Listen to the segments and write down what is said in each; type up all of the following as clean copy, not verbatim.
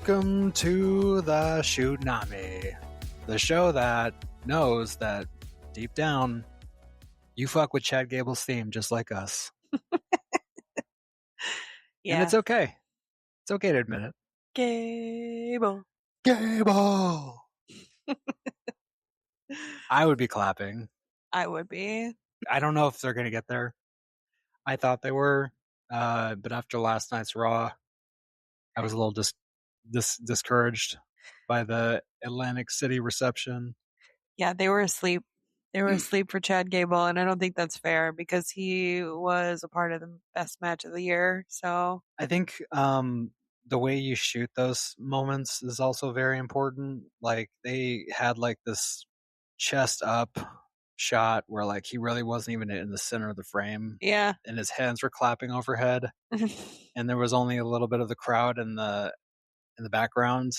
Welcome to the Shootnami, the show that knows that deep down you fuck with Chad Gable's theme just like us. Yeah. And it's okay. It's okay to admit it. Gable. Gable! I would be clapping. I would be. I don't know if they're going to get there. I thought they were, but after last night's Raw, I was a little discouraged by the Atlantic City reception. Yeah, they were asleep. They were asleep for Chad Gable, and I don't think that's fair because he was a part of the best match of the year. So I think the way you shoot those moments is also very important. Like they had like this chest up shot where like he really wasn't even in the center of the frame. yeah. And his hands were clapping overhead, and there was only a little bit of the crowd in the background.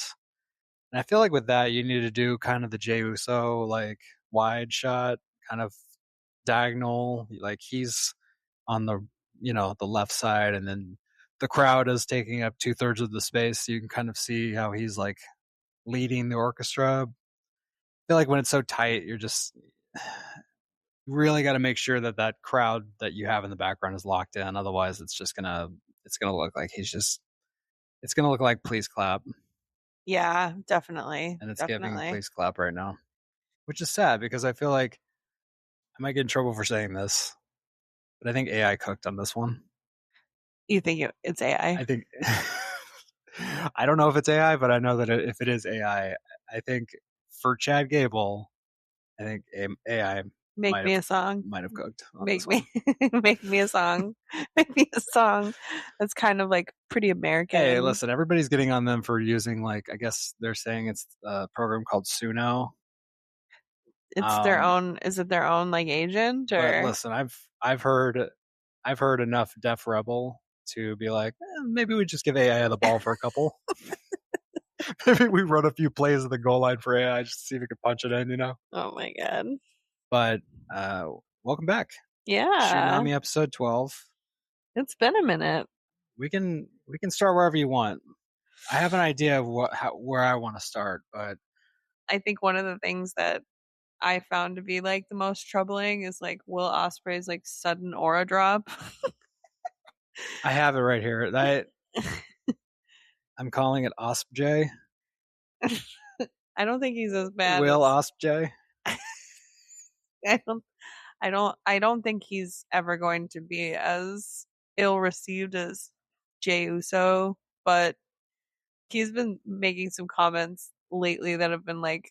And I feel like with that, you need to do kind of the Jey Uso like wide shot, kind of diagonal. Like he's on the the left side, and then the crowd is taking up 2/3 of the space. So you can kind of see how he's like leading the orchestra. I feel like when it's so tight, you're just really got to make sure that that crowd that you have in the background is locked in. Otherwise, it's gonna look like it's gonna look like please clap. Yeah, definitely. And it's definitely. giving please clap right now, which is sad because I feel like I might get in trouble for saying this, but I think AI cooked on this one. You think it's AI? I think I don't know if it's AI, but I know that if it is AI, I think for Chad Gable, I think AI Make me a song. might have cooked. Make me a song. Make me a song. That's kind of like pretty American. Hey, listen, everybody's getting on them for using like I guess they're saying it's a program called Suno. It's their own. Is it their own like agent or? But listen, I've heard enough Def Rebel to be like, maybe we just give AI the ball for a couple. Maybe we run a few plays at the goal line for AI just to see if we can punch it in, Oh my god. But welcome back. Yeah. Shootnami episode 12. It's been a minute. We can start wherever you want. I have an idea of where I want to start, but I think one of the things that I found to be like the most troubling is like Will Ospreay's like sudden aura drop. I have it right here. I'm calling it Osp-Jey. I don't think he's as bad. Will Osp-Jey. I don't think he's ever going to be as ill received as Jey Uso, but he's been making some comments lately that have been like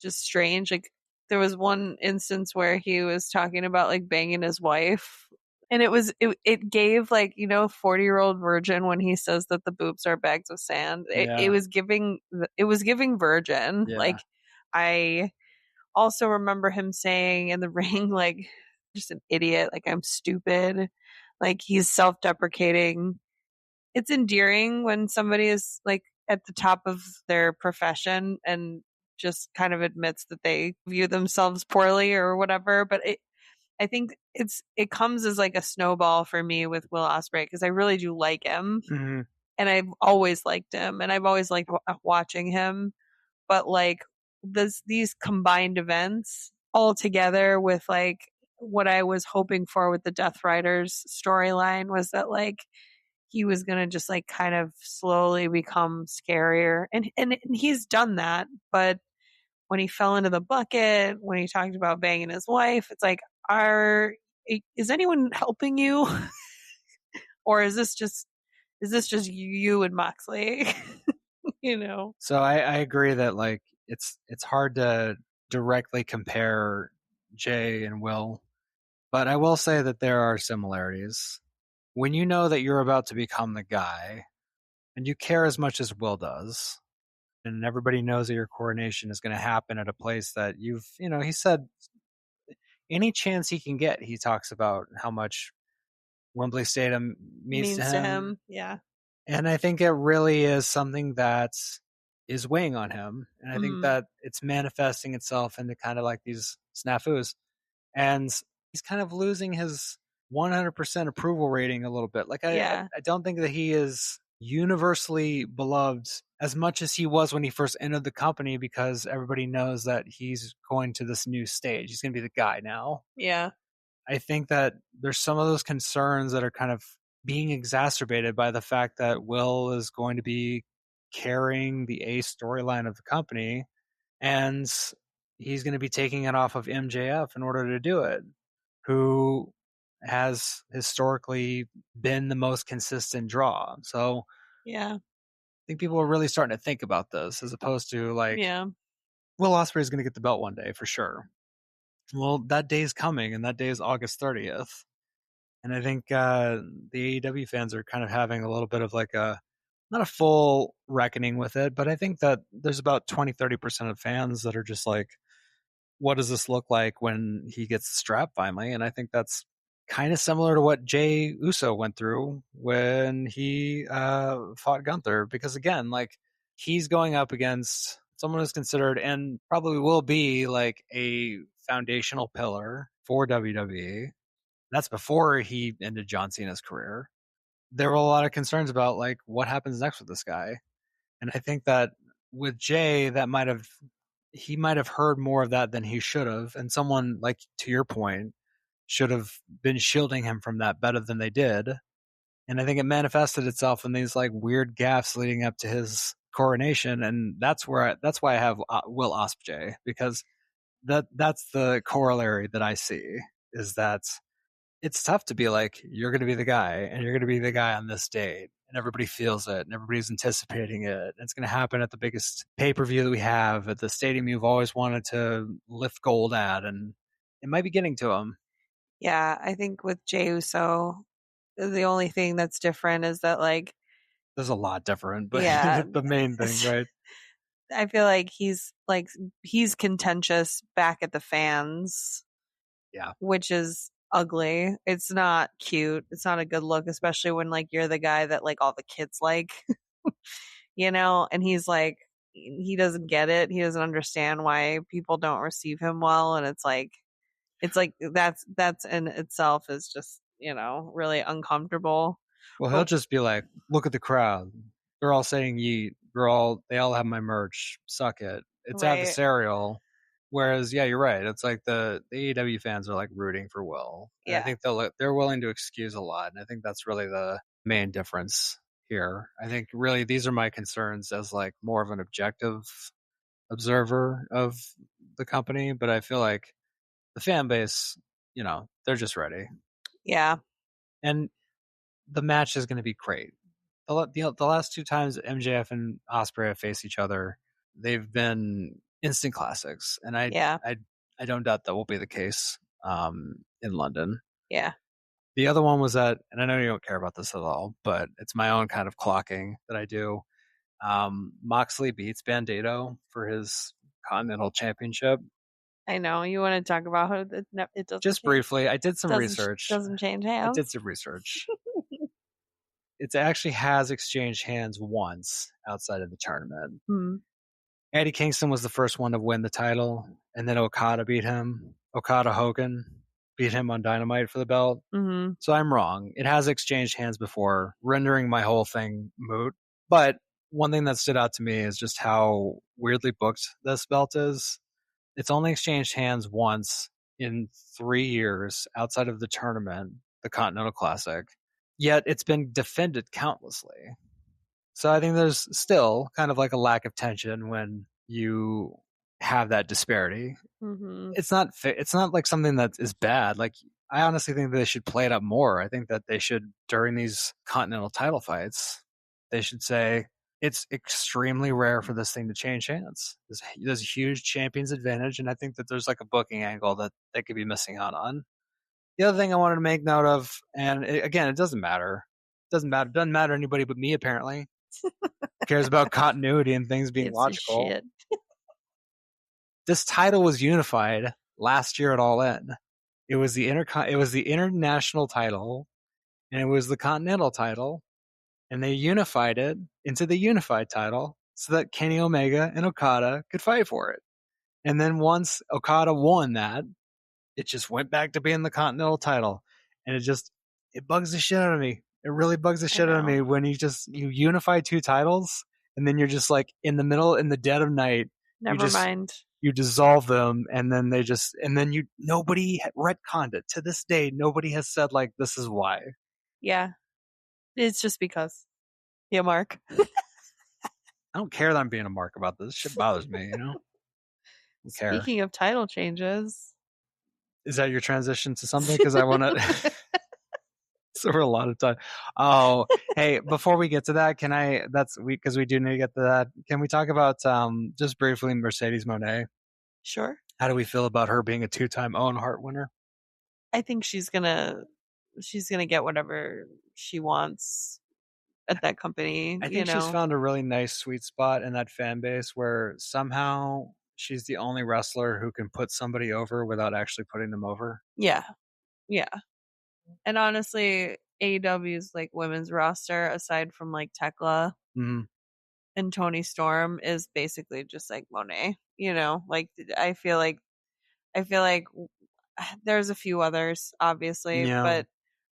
just strange. Like there was one instance where he was talking about like banging his wife, and it gave like 40-year-old virgin when he says that the boobs are bags of sand. It was giving virgin. Yeah. Like I also remember him saying in the ring like just an idiot, like I'm stupid, like he's self-deprecating. It's endearing when somebody is like at the top of their profession and just kind of admits that they view themselves poorly or whatever. But I think it comes as like a snowball for me with Will Ospreay because I really do like him. Mm-hmm. And I've always liked him and I've always liked watching him. But like these combined events all together with like what I was hoping for with the Death Riders storyline was that like he was going to just like kind of slowly become scarier. And he's done that. But when he fell into the bucket, when he talked about banging his wife, it's like, is anyone helping you? Or is this just you and Moxley? So I agree that like it's hard to directly compare Jay and Will, but I will say that there are similarities. When you know that you're about to become the guy and you care as much as Will does, and everybody knows that your coronation is going to happen at a place that he said any chance he can get, he talks about how much Wembley Stadium means to him. Yeah. And I think it really is something that is weighing on him. And I think that it's manifesting itself into kind of like these snafus. And he's kind of losing his 100% approval rating a little bit. Like I don't think that he is universally beloved as much as he was when he first entered the company, because everybody knows that he's going to this new stage. He's going to be the guy now. Yeah. I think that there's some of those concerns that are kind of being exacerbated by the fact that Will is going to be carrying the A storyline of the company, and he's going to be taking it off of MJF in order to do it, who has historically been the most consistent draw. So Yeah. I think people are really starting to think about this, as opposed to like, Yeah. Will Ospreay is going to get the belt one day for sure. Well, that day is coming, and that day is August 30th. And I think the AEW fans are kind of having a little bit of like a, not a full reckoning with it, but I think that there's about 20-30% of fans that are just like, what does this look like when he gets the strap finally? And I think that's kind of similar to what Jey Uso went through when he fought Gunther, because again, like, he's going up against someone who's considered and probably will be like a foundational pillar for WWE. That's before he ended John Cena's career. There were a lot of concerns about like what happens next with this guy. And I think that with Jay, that he might have heard more of that than he should have. And someone, like, to your point, should have been shielding him from that better than they did. And I think it manifested itself in these like weird gaffes leading up to his coronation. And that's why I have Will Osp-Jey, because that's the corollary that I see, is that it's tough to be like, you're going to be the guy, and you're going to be the guy on this date, and everybody feels it, and everybody's anticipating it. And it's going to happen at the biggest pay-per-view that we have, at the stadium you've always wanted to lift gold at, and it might be getting to him. Yeah. I think with Jey Uso, the only thing that's different is that, like, There's a lot different, but yeah, the main thing, right? I feel like he's contentious back at the fans, Yeah. which is ugly. It's not cute. It's not a good look, especially when like you're the guy that like all the kids like, and he's like, he doesn't get it. He doesn't understand why people don't receive him well. And it's like that's in itself is just, really uncomfortable. Well, he'll But just be like, look at the crowd. They're all saying yeet. They all have my merch. Suck it. It's right. adversarial. Whereas, yeah, you're right. It's like the AEW fans are like rooting for Will. And I Yeah. think they're willing to excuse a lot. And I think that's really the main difference here. I think really these are my concerns as like more of an objective observer of the company. But I feel like the fan base, they're just ready. Yeah. And the match is going to be great. The last two times MJF and Osprey have faced each other, they've been instant classics, and Yeah. I don't doubt that will be the case in London. Yeah. The other one was that, and I know you don't care about this at all, but it's my own kind of clocking that I do. Moxley beats Bandito for his Continental Championship. I know you want to talk about how it doesn't Just change, briefly, I did some research. doesn't change I hands. did some research. It actually has exchanged hands once outside of the tournament. Hmm. Eddie Kingston was the first one to win the title, and then Okada beat him. Okada Hogan beat him on Dynamite for the belt. Mm-hmm. So I'm wrong. It has exchanged hands before, rendering my whole thing moot. But one thing that stood out to me is just how weirdly booked this belt is. It's only exchanged hands once in 3 years outside of the tournament, the Continental Classic. Yet it's been defended countlessly. So I think there's still kind of like a lack of tension when you have that disparity. Mm-hmm. It's not like something that is bad. Like, I honestly think they should play it up more. I think that they should, during these Continental title fights, they should say it's extremely rare for this thing to change hands. There's a huge champion's advantage, and I think that there's like a booking angle that they could be missing out on. The other thing I wanted to make note of, and again, it doesn't matter. It doesn't matter. It doesn't matter to anybody but me, apparently. Who cares about continuity and things being It's a logical? shit. This title was unified last year at All In. It was the international title, and it was the Continental title, and they unified it into the unified title so that Kenny Omega and Okada could fight for it. And then once Okada won that, it just went back to being the Continental title, and it bugs the shit out of me. It really bugs the I shit out of know. me when you unify two titles and then you're just like in the middle, in the dead of night, Never mind. you dissolve them, and then nobody retconned it. To this day, nobody has said like this is why. Yeah. It's just because. Yeah, Mark. I don't care that I'm being a mark about this. Shit bothers me, I don't care. Speaking of title changes. Is that your transition to something? Because I want to. So for a lot of time. Oh, hey, before we get to that, can I? Because we do need to get to that. Can we talk about just briefly Mercedes Moné? Sure. How do we feel about her being a two-time Owen Hart winner? I think she's gonna get whatever she wants at that company, I you think she's know. found a really nice sweet spot in that fan base where somehow she's the only wrestler who can put somebody over without actually putting them over. Yeah. Yeah. And honestly, AEW's like women's roster, aside from like Tekla Mm-hmm. and Tony Storm, is basically just like Monet. You know, like I feel like there's a few others, obviously, Yeah. but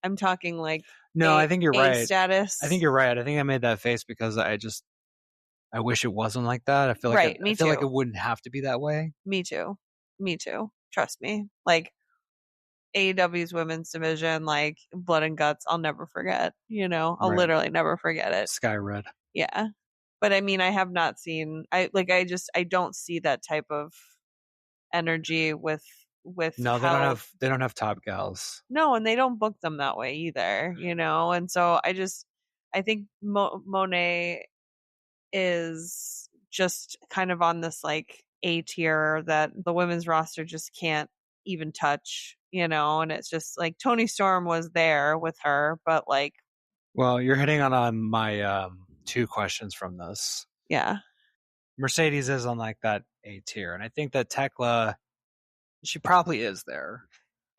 I'm talking like No, I think you're A right. status. I think you're right. I think I made that face because I wish it wasn't like that. Right, I me feel like too. it wouldn't have to be that way. Me too. Me too. Trust me. Like AEW's women's division, like blood and guts, I'll never forget. You know, I'll Right. literally never forget it. Sky red. Yeah. But I mean, I have not seen I don't see that type of energy with No, how they don't have top gals. no, and they don't book them that way either, you know. And so I think Monet is just kind of on this like A tier that the women's roster just can't even touch, you know. And it's just like Tony Storm was there with her, but like, Well, you're hitting on my two questions from this. yeah. Mercedes is on like that A tier, and I think that Tekla, she probably is there.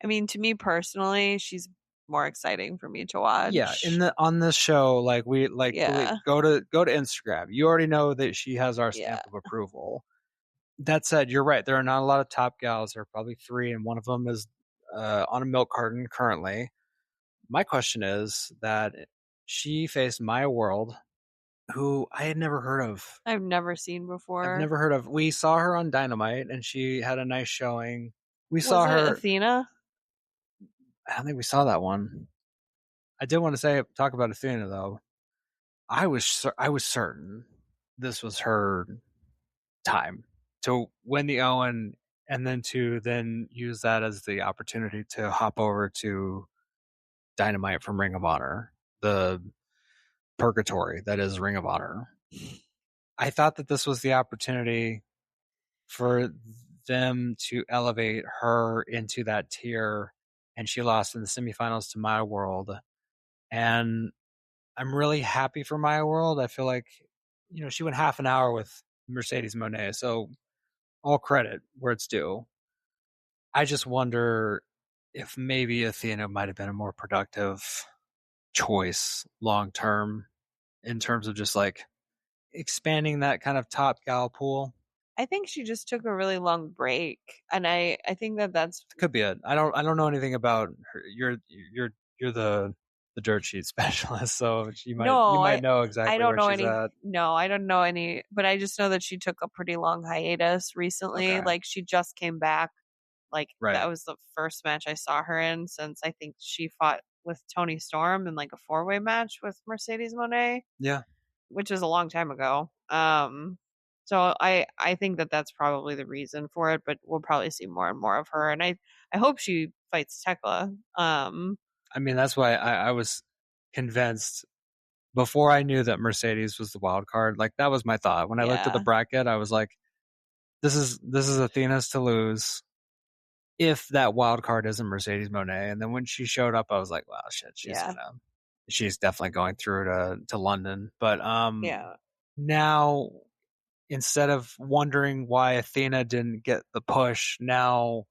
I mean, to me personally, she's more exciting for me to Yeah, watch. on this show, Yeah. go to Instagram. You already know that she has our Yeah. stamp of approval. That said, you're right. There are not a lot of top gals. There are probably three, and one of them is on a milk carton currently. My question is that she faced Maya World, who I had never heard of. I've never seen I've before. never heard of. We saw her on Dynamite, and she had a nice showing. We Was saw it her. Athena? I don't think we saw that one. I did want to talk about Athena though. I was certain this was her time to win the Owen, and then to then use that as the opportunity to hop over to Dynamite from Ring of Honor, the purgatory that is Ring of Honor. I thought that this was the opportunity for them to elevate her into that tier, and she lost in the semifinals to Maya World. And I'm really happy for Maya World. I feel like, she went half an hour with Mercedes Moné, so all credit where it's due. I just wonder if maybe Athena might have been a more productive choice long term in terms of just like expanding that kind of top gal pool. I think she just took a really long break, and I think that's Could be it. I don't know anything about her. You're the dirt sheet specialist, so you no, might know I exactly don't where know she's any. at. No, I don't know any, but I just know that she took a pretty long hiatus recently. Okay, Like she just came back. Like right. that was the first match I saw her in since I think she fought with Tony Storm in like a four-way match with Mercedes Moné, Yeah. which is a long time ago. So I think that that's probably the reason for it, but we'll probably see more and more of her, and I hope she fights Tekla. I mean, that's why I was convinced before I knew that Mercedes was the wild card. Like that was my thought when I looked at the Yeah, bracket. I was like, this is Athena's to lose if that wild card isn't Mercedes Moné. And then when she showed up, I was like, wow, shit, yeah, she's definitely going through to London. But yeah. now instead of wondering why Athena didn't get the push, now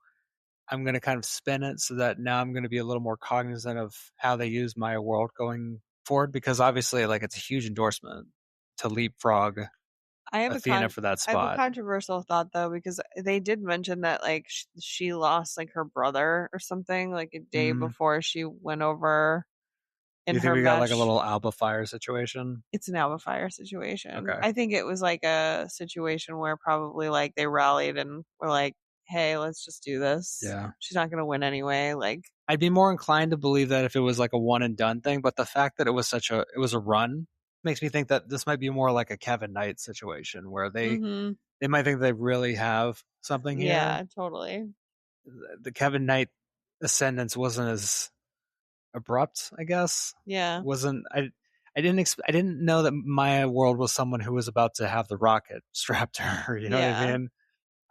I'm going to kind of spin it so that now I'm going to be a little more cognizant of how they use Maya World going forward, because obviously, like, it's a huge endorsement to leapfrog Athena for that I have a spot. controversial thought though, because they did mention that like she lost like her brother or something like a day Mm, before she went over in You think her we got like a match. little Alba Fire situation? It's an Alba Fire situation. Okay. I think it was like a situation where probably like they rallied and were like, "Hey, let's just do this. Yeah. She's not going to win anyway." Like, I'd be more inclined to believe that if it was like a one and done thing, but the fact that it was a run makes me think that this might be more like a Kevin Knight situation where mm-hmm. they might think they really have something here. Yeah, totally. The Kevin Knight ascendance wasn't as abrupt, I guess. Yeah, Wasn't I didn't know that Maya World was someone who was about to have the rocket strapped to her, you know what I yeah. mean?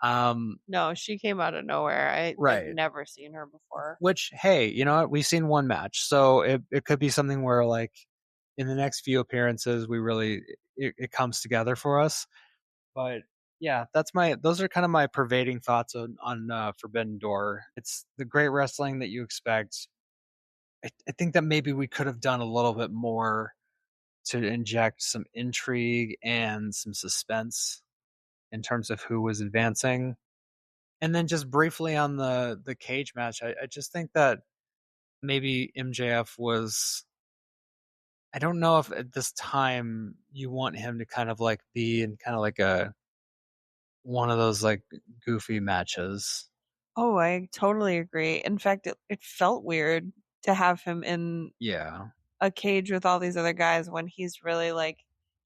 Um No, she came out of nowhere. I've right. never seen her before. Which, hey, you know what? We've seen one match, so it could be something where like in the next few appearances we really it comes together for us. But yeah, those are kind of my pervading thoughts on Forbidden Door. It's the great wrestling that you expect. I think that maybe we could have done a little bit more to inject some intrigue and some suspense in terms of who was advancing. And then just briefly on the cage match, I just think that maybe MJF was. I don't know if at this time you want him to kind of like be in kind of like a one of those like goofy matches. Oh, I totally agree. In fact, it felt weird to have him in Yeah. a cage with all these other guys when he's really like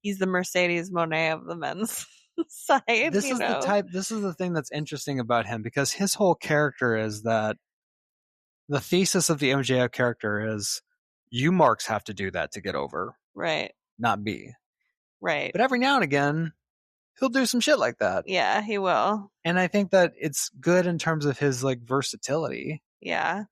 he's the Mercedes Monet of the men's side, you know? This is the thing that's interesting about him because his whole character is that the thesis of the MJF character is you marks have to do that to get over, Right. not me. Right. But every now and again, he'll do some shit like that. Yeah, he will. And I think that it's good in terms of his like versatility. Yeah.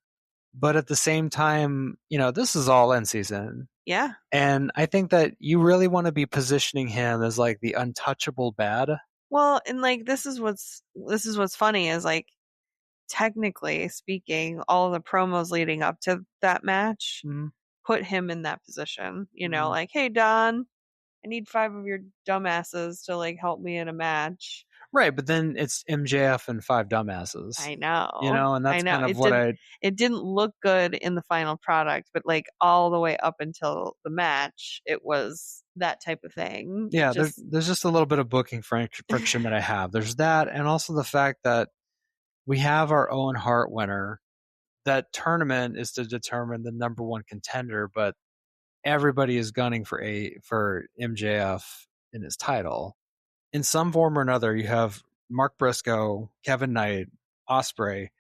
But at the same time, you know, this is all in season. Yeah. And I think that you really want to be positioning him as like the untouchable bad. Well, and like this is what's funny is like technically speaking, all the promos leading up to that match Mm-hmm. put him in that position. You know, Mm-hmm. like, hey Don, I need 5 of your dumbasses to like help me in a match. Right, but then it's MJF and five dumbasses, I you know. know, and I that's know. kind of what I. It didn't look good in the final product, but like all the way up until the match, it was that type of thing. It Yeah, just there's just a little bit of booking friction that I have. There's that, and also the fact that we have our own Hart winner. That tournament is to determine the number one contender, but everybody is gunning for MJF in his title. In some form or another, you have Mark Briscoe, Kevin Knight, Osprey,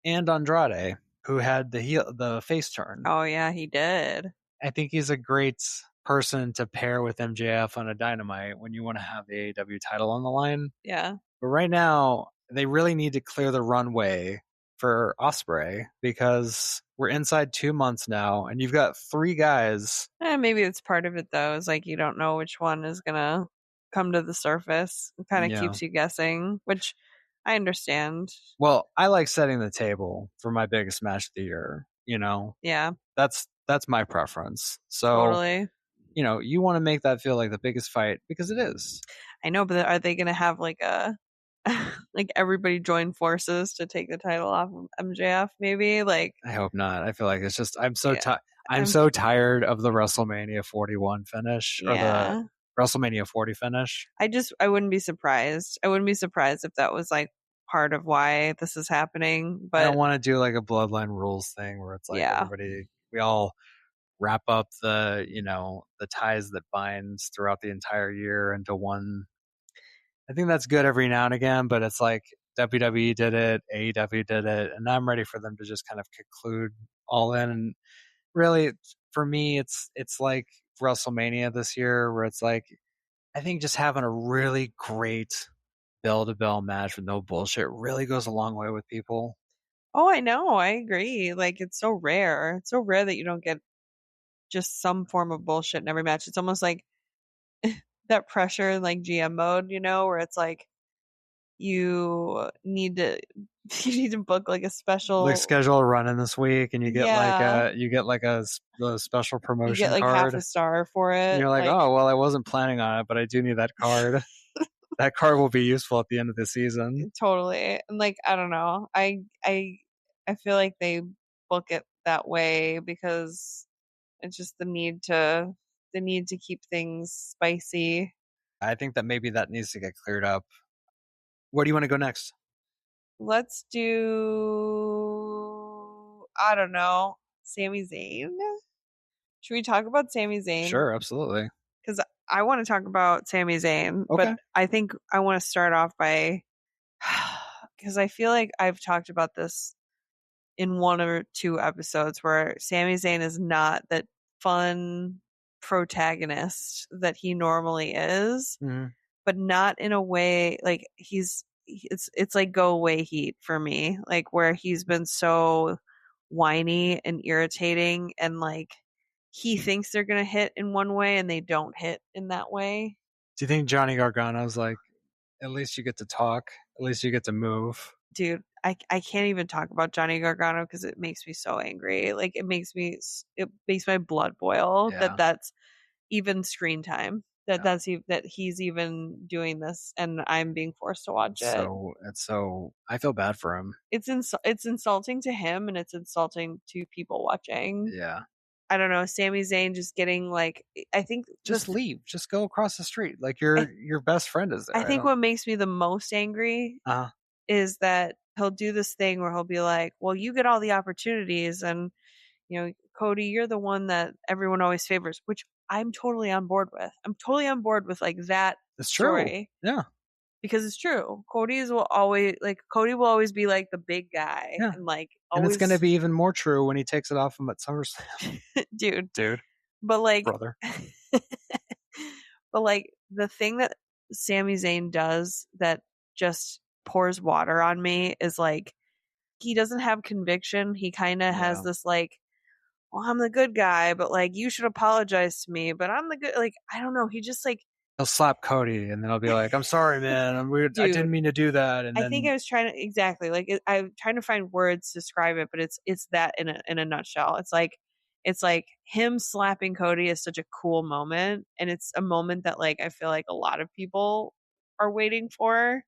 and Andrade, who had the face turn. oh yeah, he did. I think he's a great person to pair with MJF on a Dynamite when you want to have the AEW title on the line. Yeah. But right now, they really need to clear the runway for Osprey because we're inside 2 months now, and you've got three guys. Maybe it's part of it though. Is like you don't know which one is gonna come to the surface. It kind of Yeah. keeps you guessing, which I understand. Well, I like setting the table for my biggest match of the year. You know, Yeah, that's my preference. So, totally. you know, you want to make that feel like the biggest fight because it is. I know, but are they gonna have like a like everybody join forces to take the title off of MJF? Maybe like I hope not. I feel like it's just yeah, I'm I'm so tired of the WrestleMania 41 finish or the yeah. WrestleMania 40 finish. I wouldn't be surprised. I wouldn't be surprised if that was like part of why this is happening. I don't But want to do like a bloodline rules thing where it's like yeah, everybody we all wrap up the ties that binds throughout the entire year into one. I think that's good every now and again, but it's like WWE did it, AEW did it, and I'm ready for them to just kind of conclude all in. And really, for me, it's like WrestleMania this year, where it's like I think just having a really great bell to bell match with no bullshit really goes a long way with people. oh, I know. I agree. Like it's so rare. It's so rare that you don't get just some form of bullshit in every match. It's almost like that pressure in like GM mode, you know, where it's like you need to you need to book like a Like special schedule a run in this week, and yeah. you get like the special You get promotion like half card, a star for and it. you're like, Like oh well, I wasn't planning on it, but I do need that card. That card will be useful at the end of the season. totally. And like I don't know. I feel like they book it that way because It's just the need to keep things spicy. I think that maybe that needs to get cleared up. Where do you want to go next? Let's do, I don't know, Sami Zayn. Should we talk about Sami Zayn? Sure, absolutely. Because I want to talk about Sami Zayn, but Okay. I think I want to start off by, because I feel like I've talked about this in one or two episodes where Sami Zayn is not that fun protagonist that he normally is, Mhm. but not in a way like it's like go away heat for me, like where he's been so whiny and irritating, and like he thinks they're gonna hit in one way and they don't hit in that way. Do you think Johnny Gargano's like, at least you get to talk, at least you get to move? Dude, I can't even talk about Johnny Gargano because it makes me so angry. Like it makes my blood boil that Yeah. that's even screen time. That Yeah. that he's even doing this and I'm being forced to watch it. So I feel bad for him. It's insulting to him and it's insulting to people watching. Yeah. I don't know, Sami Zayn just getting like, I think Just leave. Just go across the street. Like I, your best friend is I there. I think don't. what makes me the most angry Uh, is that he'll do this thing where he'll be like, "Well, you get all the opportunities, and Cody, you're the one that everyone always favors," which I'm totally on board with. I'm totally on board with like that it's true. story Yeah. because it's true. Cody will always be like the big guy Yeah. and like And it's going to always, be even more true when he takes it off him at SummerSlam. dude. Dude, But like, brother. but like the thing that Sami Zayn does that just pours water on me is like he doesn't have conviction. He kind of has Yeah. this like, well, I'm the good guy, but like you should apologize to me, but I'm the good, like I don't know. He just like, He'll slap Cody and then I'll be like, I'm sorry, man. I'm weird. I didn't dude. mean to do that. And I think then, I was trying to exactly like I'm trying to find words to describe it, but it's that in a nutshell. It's like him slapping Cody is such a cool moment, and it's a moment that like I feel like a lot of people are waiting for,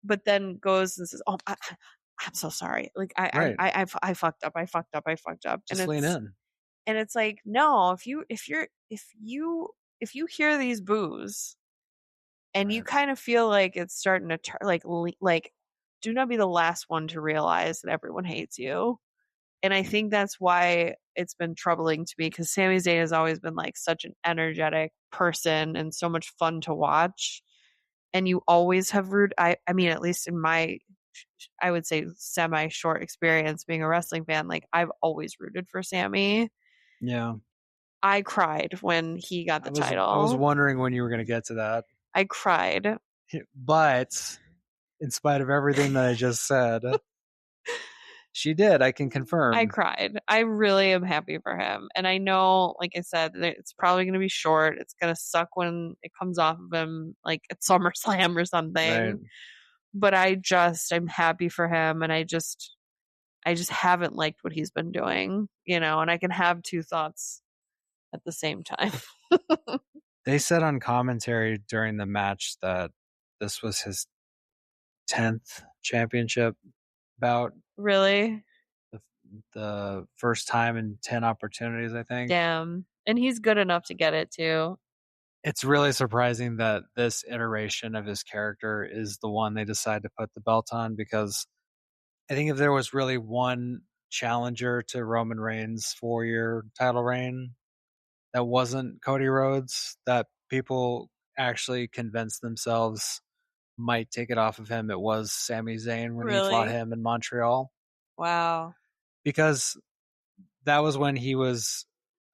but then goes and says, "Oh, I'm so sorry. Like right. I fucked up. I fucked up. I fucked up." Just lean in. And it's like, no, if you hear these boos and you Right. kind of feel like it's starting to turn like do not be the last one to realize that everyone hates you. And I think that's why it's been troubling to me because Sami Zayn has always been like such an energetic person and so much fun to watch. And you always have root. I mean, at least in my, I would say, semi short experience being a wrestling fan, like I've always rooted for Sami. Yeah. I cried when he got the I was title. wondering when you were going to get to that. I cried. But in spite of everything that I just said, she did. I can confirm. I cried. I really am happy for him. And I know, like I said, that it's probably going to be short. It's going to suck when it comes off of him, like at SummerSlam or Right. something. But I'm happy for him. And I just haven't liked what he's been doing, and I can have two thoughts at the same time. They said on commentary during the match that this was his 10th championship bout. Really? The first time in 10 opportunities, I think. Damn. And he's good enough to get it too. It's really surprising that this iteration of his character is the one they decide to put the belt on because I think if there was really one challenger to Roman Reigns' 4-year title reign that wasn't Cody Rhodes, that people actually convinced themselves might take it off of him, it was Sami Zayn when he fought Really? him in Montreal. Wow. Because that was when he was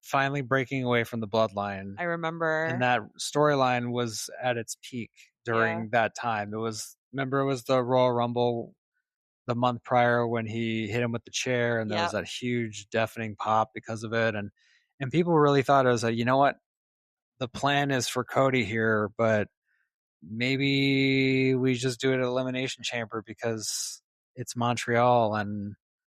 finally breaking away from the bloodline. I remember. And that storyline was at its peak during Yeah. that time. It was the Royal Rumble the month prior when he hit him with the chair and there was Yep. that huge deafening pop because of it. And people really thought it was like, you know what? The plan is for Cody here, but maybe we just do it at Elimination Chamber because it's Montreal and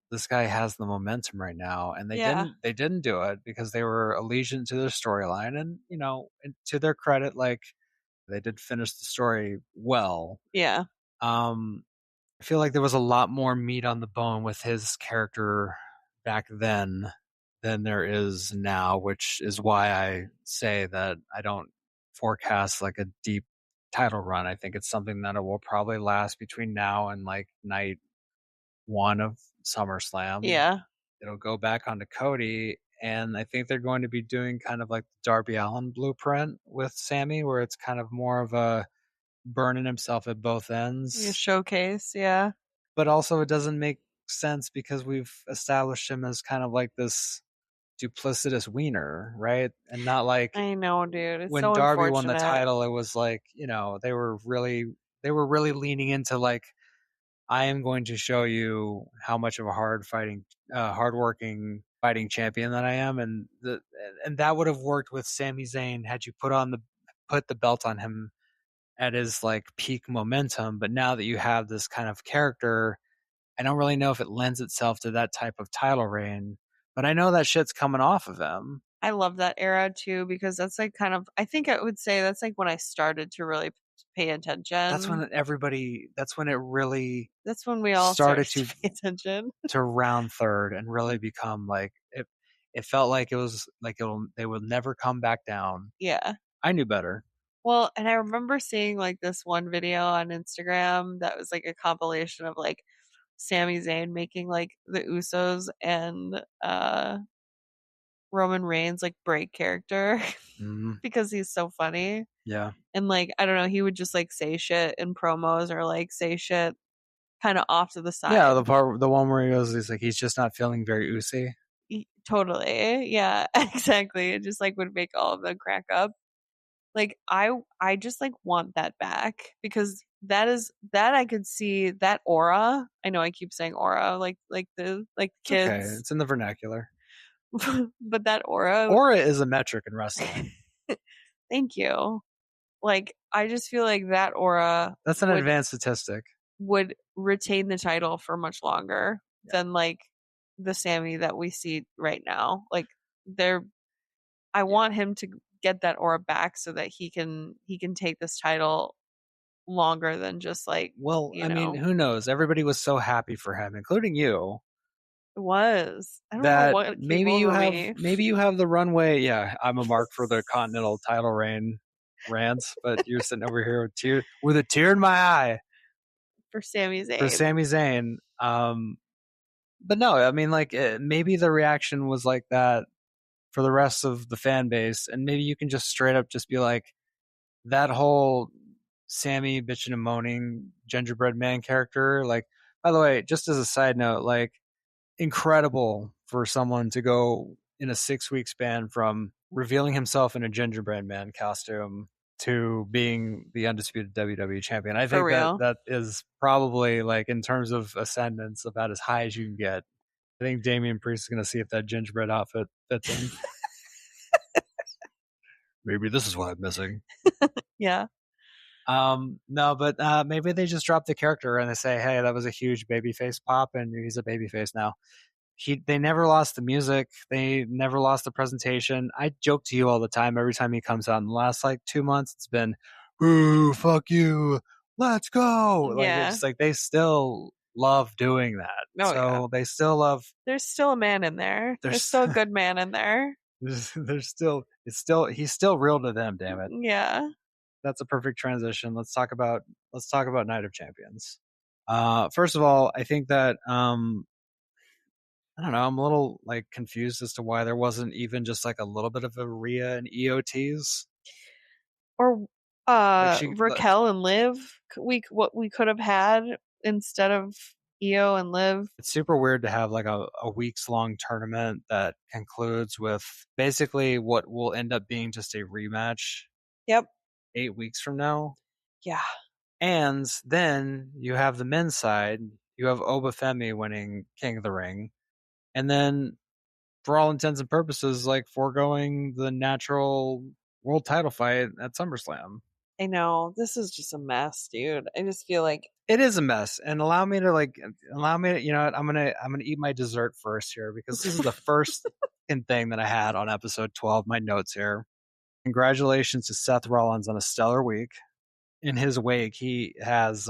this guy has the momentum right now. And Yeah. they didn't do it because they were allegiant to their storyline. And, and to their credit, like they did finish the story well. Yeah. I feel like there was a lot more meat on the bone with his character back then than there is now, which is why I say that I don't forecast like a deep title run. I think it's something that it will probably last between now and like night one of SummerSlam. Yeah. It'll go back onto Cody, and I think they're going to be doing kind of like the Darby Allin blueprint with Sami, where it's kind of more of a burning himself at both Your ends. showcase, yeah. But also, it doesn't make sense because we've established him as kind of like this duplicitous wiener, right? And not like I know, dude. It's when so Darby won the unfortunate. title, it was like, they were really leaning into like, I am going to show you how much of a hardworking fighting champion that I am, and that would have worked with Sami Zayn had you put the belt on him at his like peak momentum. But now that you have this kind of character, I don't really know if it lends itself to that type of title reign. But I know that shit's coming off of him. I love that era too because that's like kind of I think I would say that's like when I started to really pay That's attention. when it really That's when we all started started to pay attention. to round third and really become like it felt like it was like they would never come back down. Yeah. I knew better. Well, and I remember seeing like this one video on Instagram that was like a compilation of like Sami Zayn making like the Usos and Roman Reigns like break character Mm, because he's so funny. yeah. And like I don't know, he would just like say shit in promos or like say shit kind of off to the Yeah, side. the one where he goes, he's like, he's just not feeling very oozy. Totally. Yeah, exactly. It just like would make all of them crack up. Like I just like want that back because that I could see that aura. I know I keep saying aura like the like It's okay. kids, It's in the vernacular. but that aura. Aura is a metric in wrestling. Thank you. Like I just feel like that aura That's an advanced statistic. would retain the title for much longer Yeah. than like the Sammy that we see right now. Like they're I Yeah. want him to get that aura back so that he can take this title longer than just like, Well, you I mean, know, who knows? Everybody was so happy for him, including you, it was. I don't know that what came over me. maybe you have the runway. Yeah, I'm a mark for the Continental title reign rants, but you're sitting over here with a tear in my eye For Sami for Zayn. Sami Zayn. But no, I mean, like maybe the reaction was like that for the rest of the fan base, and maybe you can just straight up just be like that whole Sammy bitching and moaning gingerbread man character. Like, by the way, just as a side note, like incredible for someone to go in a 6 week span from revealing himself in a gingerbread man costume to being the undisputed WWE champion. I For think that real. that is probably like in terms of ascendance about as high as you can get. I think Damian Priest is going to see if that gingerbread outfit fits him. Maybe this is what I'm missing. Yeah. No, but maybe they just drop the character and they say, "Hey, that was a huge babyface pop, and he's a babyface now." They never lost the music. They never lost the presentation. I joke to you all the time. Every time he comes out in the last like 2 months, it's been, "Ooh, fuck you, let's go!" Like it's Yeah. just like they still love doing that. Oh yeah. So they still love. There's still a man in there. There's There's still a good man in there. there's still he's still real to them. Damn it. Yeah. That's a perfect transition. Let's talk about Night of Champions. First of all, I think that I don't know. I'm a little like confused as to why there wasn't even just like a little bit of a Rhea and EOTs. Or Like she, Raquel and Liv. What we could have had instead of Io and Liv. it's super weird to have like a weeks long tournament that concludes with basically what will end up being just a rematch Yep. 8 weeks from now. Yeah. And then you have the men's side. You have Obafemi winning King of the Ring. And then, for all intents and purposes, like foregoing the natural world title fight at SummerSlam. I know. This is just a mess, dude. I just feel like It is a mess. And allow me to, you know what, I'm gonna eat my dessert first here because this is the first thing that I had on episode 12, my notes here. Congratulations to Seth Rollins on a stellar week. In his wake, he has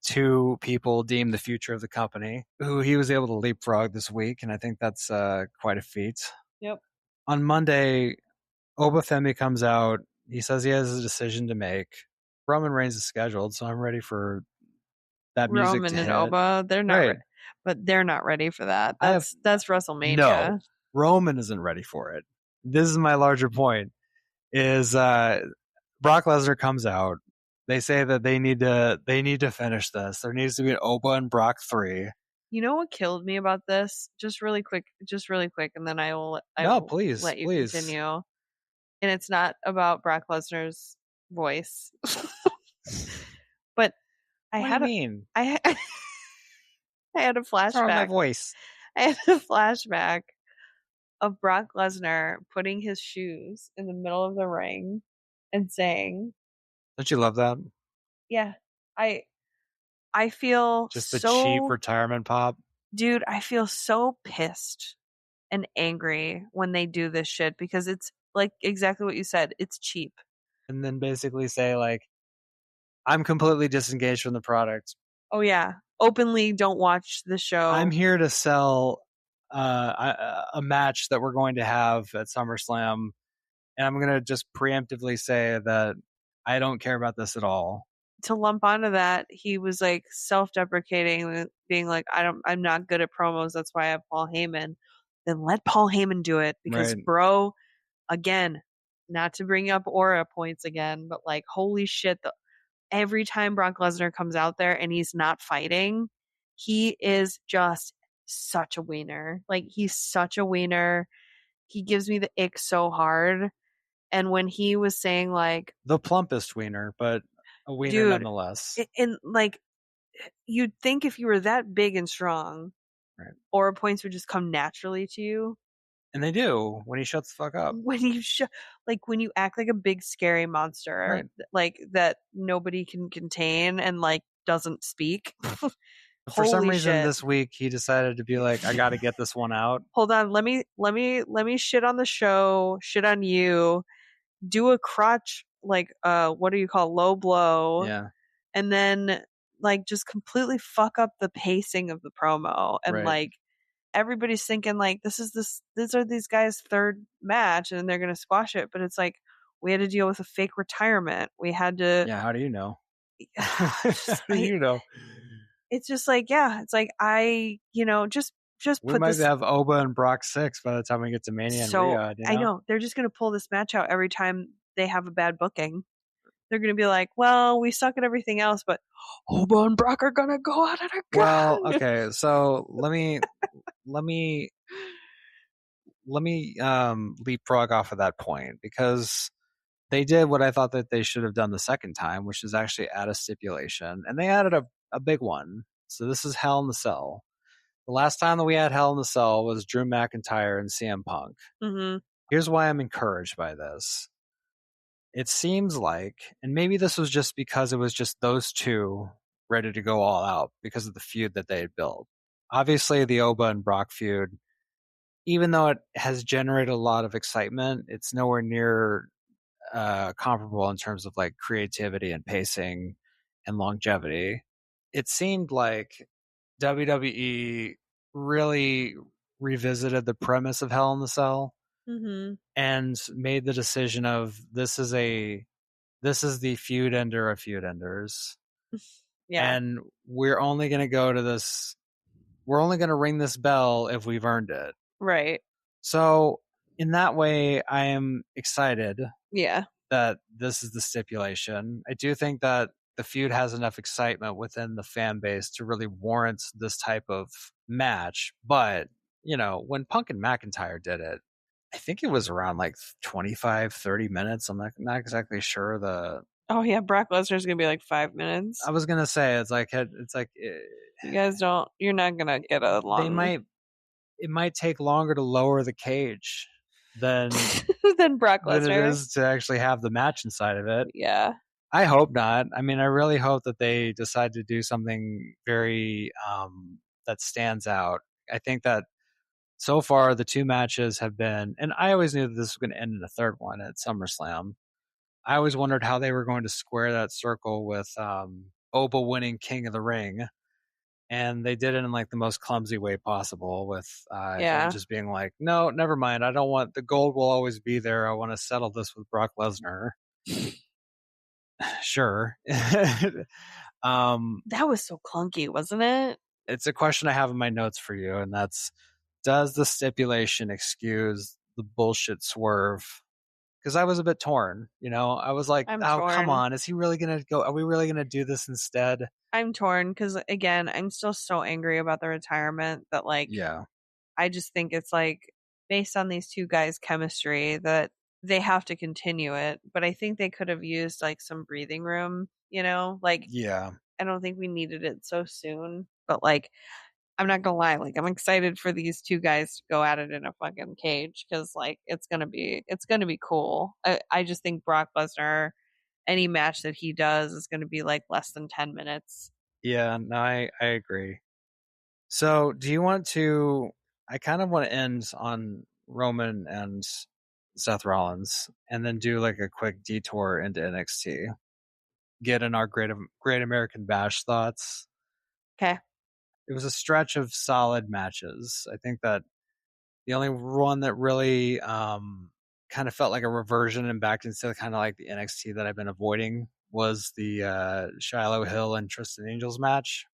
two people deemed the future of the company who he was able to leapfrog this week, and I think that's quite a feat. Yep. On Monday, Obafemi comes out. He says he has a decision to make. Roman Reigns is scheduled, so I'm ready for that music to Roman and hit. Oba, they're not Right. ready, but they're not ready for that. I have That's no. WrestleMania. Roman isn't ready for it. This is my larger point. Is Brock Lesnar comes out. They say that they need to finish this. There needs to be an Oba and Brock 3. You know what killed me about this? Just really quick, and then I No, will please, let you please. continue. And it's not about Brock Lesnar's voice, but I What do you had a mean? I I had a What's wrong with my flashback. voice? I had a flashback of Brock Lesnar putting his shoes in the middle of the ring and saying, Don't you love that? "Yeah, I I feel Just the cheap so retirement pop. dude, I feel so pissed and angry when they do this shit because it's like exactly what you said. It's cheap. And then basically say like, I'm completely disengaged from the product. Oh yeah, openly don't watch the I'm show here to sell a match that we're going to have at SummerSlam, and I'm going to just preemptively say that I don't care about this at all. to lump onto that. He was like self-deprecating, being like, I'm not good at promos. That's why I have Paul Heyman. Then let Paul Heyman do it because, Right. bro, again, not to bring up aura points again, but like, holy shit, every time Brock Lesnar comes out there and he's not fighting, he is just such a wiener. Like, he's such a wiener. He gives me the ick so hard. And when he was saying, like, The plumpest wiener, but a wiener dude, nonetheless. and like, you'd think if you were that big and strong, Right. aura points would just come naturally to you. And they do when he shuts the fuck up. When you like when you act like a big scary monster, Right. like that nobody can contain and like doesn't speak. For some Holy reason shit. this week he decided to be like, I got to get this one out. Hold on, let me shit on the show, shit on you, do a crotch like what do you call low blow, Yeah. and then like just completely fuck up the pacing of the promo and Right. like everybody's thinking like these are these guys' third match and they're gonna squash it, but it's like we had to deal with a fake retirement. We had to Yeah. How do you know? just, How do I you know? it's just like yeah, it's like I just We put might this have Oba and Brock 6 by the time we get to Mania and so Riyadh, you I know? know they're just gonna pull this match out every time they have a bad booking. They're gonna be like, well, we suck at everything else, but Oba and Brock are gonna go at it Well, again. okay, so let me leapfrog off of that point because they did what I thought that they should have done the second time, which is actually add a stipulation, and they added a big one. So this is Hell in the Cell. The last time that we had Hell in the Cell was Drew McIntyre and CM Punk. Mm-hmm. Here's why I'm encouraged by this. It seems like, and maybe this was just because it was just those two ready to go all out because of the feud that they had built. Obviously, the Oba and Brock feud, even though it has generated a lot of excitement, it's nowhere near comparable in terms of like creativity and pacing and longevity. It seemed like WWE really revisited the premise of Hell in the Cell Mm-hmm. and made the decision of this is the feud ender of feud enders, Yeah. and we're only going to go to this. We're only going to ring this bell if we've earned it. Right. So in that way, I am excited Yeah. that this is the stipulation. I do think that the feud has enough excitement within the fan base to really warrant this type of match. But, you know, when Punk and McIntyre did it, I think it was around like 25, 30 minutes. I'm not exactly sure the. Oh yeah, Brock Lesnar's gonna be like 5 minutes. I was gonna say You guys don't. You're not gonna get a they long might it might take longer to lower the cage than than Brock it Lesnar. is to actually have the match inside of it. Yeah. I hope not. I mean, I really hope that they decide to do something very that stands out. I think that so far the two matches have been, and I always knew that this was going to end in a third one at SummerSlam. I always wondered how they were going to square that circle with Oba winning King of the Ring. and they did it in like the most clumsy way possible with him Yeah. just being like, no, never mind, I don't want the gold, will always be there, I want to settle this with Brock Lesnar. Sure. um That was so clunky, wasn't it? it's a question I have in my notes for you, and that's, does the stipulation excuse the bullshit swerve? Because I was a bit torn, I was like, I'm oh, come torn. on, is he really gonna go, are we really gonna do this instead? I'm torn because again, I'm still so angry about the retirement that like Yeah. I just think it's like based on these two guys' chemistry that they have to continue it. But I think they could have used like some breathing room, like Yeah. I don't think we needed it so soon. But like I'm not gonna lie, like I'm excited for these two guys to go at it in a fucking cage because like it's gonna be cool. I just think Brock Lesnar, any match that he does is gonna be like less than 10 minutes. Yeah, no, I agree. So, do you want to? I kind of want to end on Roman and Seth Rollins, and then do like a quick detour into NXT. Get in our Great American Bash thoughts. Okay. It was a stretch of solid matches. I think that the only one that really kind of felt like a reversion and back into kind of like the NXT that I've been avoiding was the Shiloh Hill and Tristan Angels match.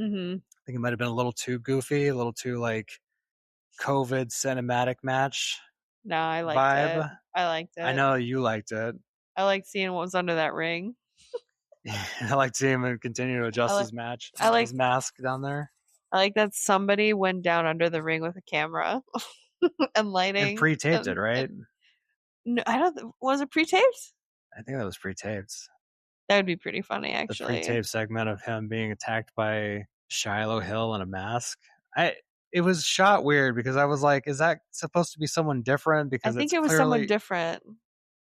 Mm-hmm. I think it might have been a little too goofy, a little too like COVID cinematic match No, I liked it. vibe. I liked I it. know you liked it. I liked seeing what was under that ring. I like to see him continue to I adjust like I his like mask down there, I like that somebody went down under the ring with a camera and and lighting pre-taped it, right? no, I don't was it pre-taped? I think that was pre-taped. That would be pretty funny The actually. pre-taped segment of him being attacked by Shiloh Hill in a mask. I It was shot weird because I was like, is that supposed to be someone different? I Because think it's it was someone clearly, different.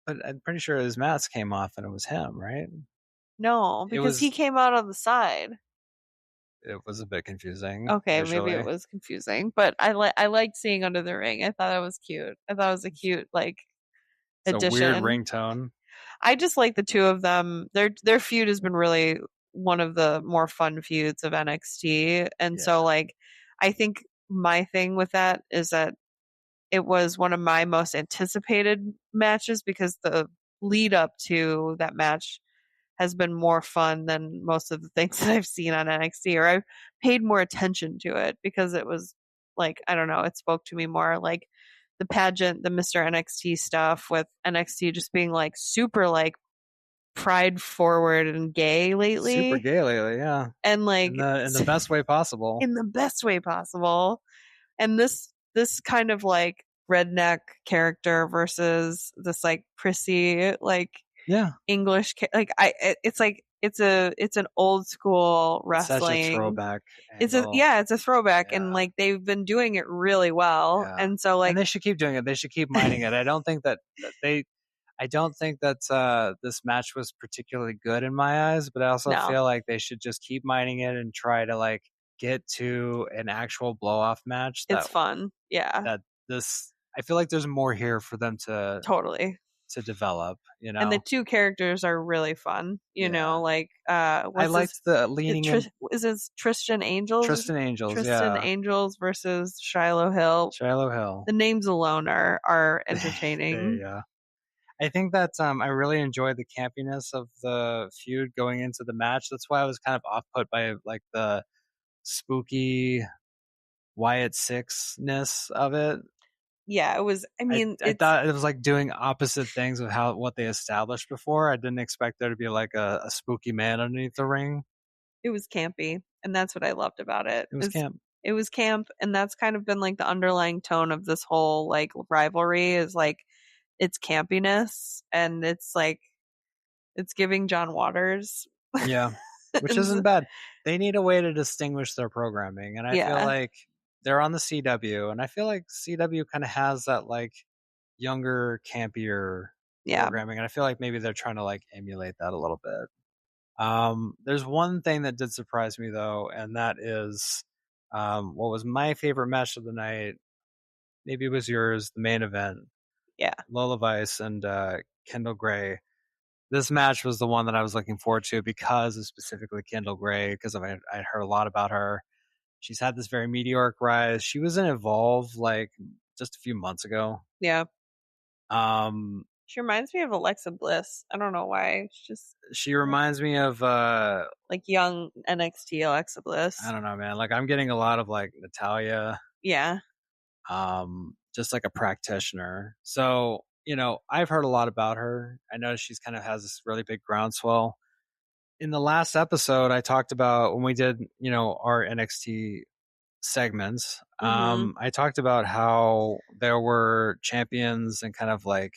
but I'm pretty sure his mask came off and it was him, right? No, It because he was came out on the side. it was a bit confusing Okay, maybe it visually. was confusing, but I liked seeing under the ring. I thought that was cute. I thought it was a cute like It's a weird addition. ringtone. I just like the two of them. Their feud has been really one of the more fun feuds of NXT. And so Yeah. like I think my thing with that is that it was one of my most anticipated matches because the lead up to that match has been more fun than most of the things that I've seen on NXT, or I've paid more attention to it because it was like, I don't know, it spoke to me more like the pageant, the Mr. NXT stuff with NXT just being like super like pride forward and gay Super lately. gay lately, yeah. And In like the best way possible. in the best way possible. And this kind of like redneck character versus this like prissy like Yeah. English like it's like it's an old school It's such a wrapsling. throwback It's a angle. yeah, it's a throwback and Yeah. like they've been doing it really well. Yeah. And so And like they should keep doing it. They should keep mining it. I don't think that this match was particularly good in my eyes, but I also no, feel like they should just keep mining it and try to like get to an actual blow off match it's fun. Yeah, that this I feel like there's more here for them totally. to develop, And the two characters are really fun, Yeah. like I what's this liked the leaning in is this Tristan Angels? Tristan Angels, Tristan yeah. Angels versus Shiloh Hill. Shiloh Hill. The names alone are They, entertaining. I think that I really enjoyed the campiness of the feud going into the match. That's why I was kind of off put by like the spooky Wyatt Six ness of it. Yeah, it was. I mean, I thought it was like doing opposite things of what they established before. I didn't expect there to be like a spooky man underneath the ring. it was campy, and that's what I loved about it. It was camp. It was camp, and that's kind of been like the underlying tone of this whole like rivalry is like it's campiness, and it's like it's giving John Waters. Yeah, which And isn't bad. They need a way to distinguish their programming, and I feel yeah, like they're on the CW, and I feel like CW kind of has that like younger, campier yeah, programming, and I feel like maybe they're trying to like emulate that a little bit. There's one thing that did surprise me though, and that is what was my favorite match of the night. Maybe it was yours, the main event. yeah. Lola Vice and Kendall Gray. this match was the one that I was looking forward to because of specifically Kendall Gray, because I heard a lot about her. She's had this very meteoric rise. She was in Evolve like just a few months ago. Yeah. Um, She reminds me of Alexa Bliss. I don't know why. It's just she reminds me of like young NXT Alexa Bliss. I don't know, man. Like I'm getting a lot of like Natalia. Yeah. Just like a practitioner. So, I've heard a lot about her. I know she's kind of has this really big groundswell. In the last episode, I talked about when we did, our NXT segments. I talked about how there were champions and kind of like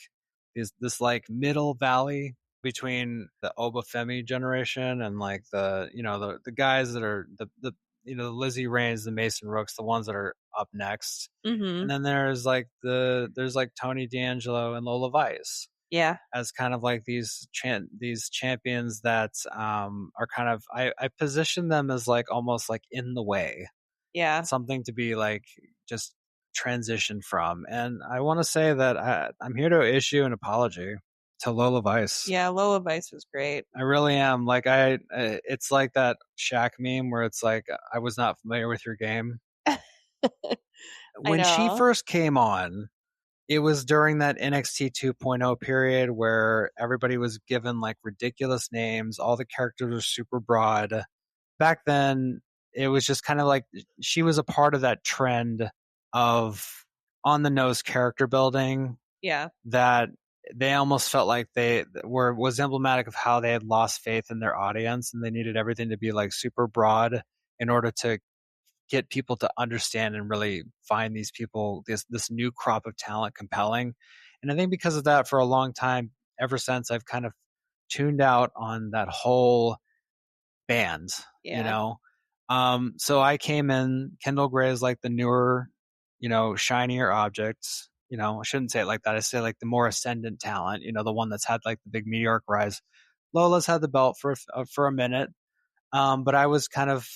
this like middle valley between the Oba Femi generation and like the guys that are the Lizzie Reigns, the Mason Rooks, the ones that are up next. And then there's like Tony D'Angelo and Lola Vice. Yeah. As kind of like these champions that are kind of I position them as like almost like in the way. Yeah. Something to be like just transition from. And I want to say that I'm here to issue an apology to Lola Vice. Yeah, Lola Vice was great. I really am. Like it's like that Shaq meme where it's like I was not familiar with your game. When she first came on, it was during that NXT 2.0 period where everybody was given like ridiculous names. All the characters were super broad. Back then, it was just kind of like she was a part of that trend of on the nose character building. Yeah. That they almost felt like was emblematic of how they had lost faith in their audience and they needed everything to be like super broad in order to get people to understand and really find these people, this new crop of talent compelling. And I think because of that, for a long time, ever since, I've kind of tuned out on that whole band, so I came in, Kendall Gray is like the newer, shinier objects. I shouldn't say it like that. I say like the more ascendant talent, the one that's had like the big meteoric rise. Lola's had the belt for a minute. But I was kind of,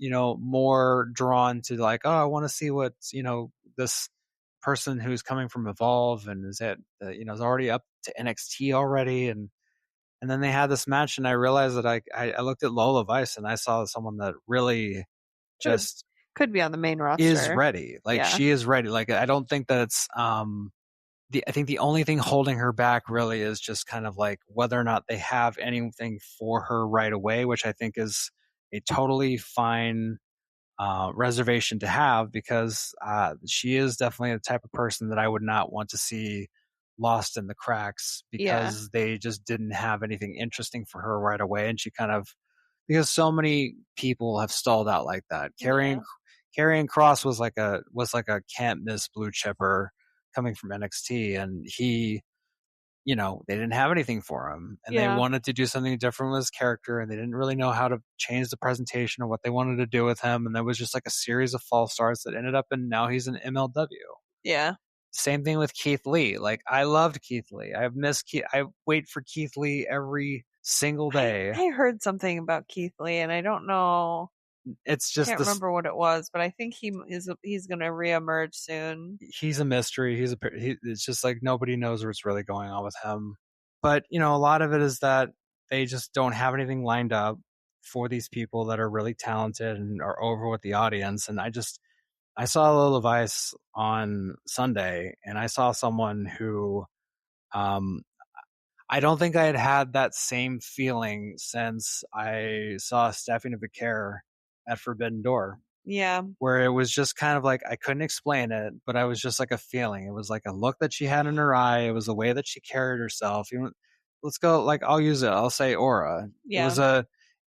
more drawn to like, oh, I want to see what, this person who's coming from Evolve and is is already up to NXT already. And then they had this match and I realized that I looked at Lola Vice and I saw someone that really just could be on the main roster. Is ready. Like she is ready. Like, I don't think that it's, I think the only thing holding her back really is just kind of like whether or not they have anything for her right away, which I think is a totally fine reservation to have because she is definitely the type of person that I would not want to see lost in the cracks because they just didn't have anything interesting for her right away. And she kind of, because so many people have stalled out like that. Karrion Kross was like a can't miss blue chipper coming from NXT, and he, they didn't have anything for him, and they wanted to do something different with his character, and they didn't really know how to change the presentation or what they wanted to do with him, and there was just like a series of false starts that ended up in now he's an MLW. Yeah. Same thing with Keith Lee. Like I loved Keith Lee. I wait for Keith Lee every single day. I heard something about Keith Lee, and I don't know. It's just I can't remember what it was, but I think he's going to reemerge soon. He's a mystery. It's just like nobody knows what's really going on with him. But a lot of it is that they just don't have anything lined up for these people that are really talented and are over with the audience. And I saw Lola Vice on Sunday, and I saw someone who, I don't think I had that same feeling since I saw Stephanie Becerra at Forbidden Door. Yeah. Where it was just kind of like, I couldn't explain it, but I was just like a feeling. It was like a look that she had in her eye. It was the way that she carried herself. Let's go, like, I'll use it. I'll say aura. Yeah.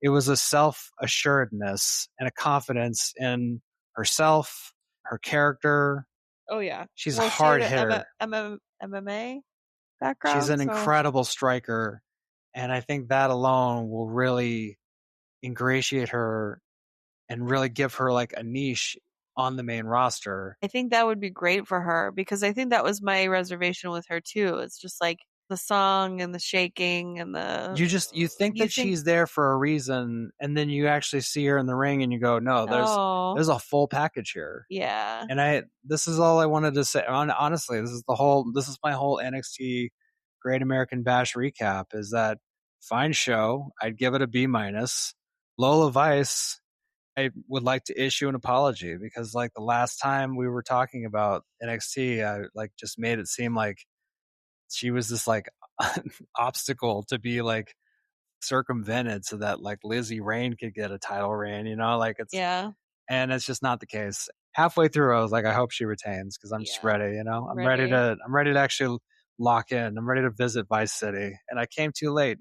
It was a self-assuredness and a confidence in herself, her character. Oh yeah. She's a hard hitter. MMA background. She's an incredible striker. And I think that alone will really ingratiate her and really give her like a niche on the main roster. I think that would be great for her because I think that was my reservation with her too. It's just like the song and the shaking and the you think she's there for a reason, and then you actually see her in the ring and you go, no, there's a full package here. Yeah. And this is all I wanted to say. Honestly, this is my whole NXT Great American Bash recap is that fine show. I'd give it a B minus. Lola Vice, I would like to issue an apology because like the last time we were talking about NXT, I like just made it seem like she was this like obstacle to be like circumvented so that like Lizzie Rain could get a title reign, like Yeah. and it's just not the case. Halfway through, I was like, I hope she retains because I'm just Yeah. ready, Ready. I'm ready to actually lock in. I'm ready to visit Vice City. And I came too late.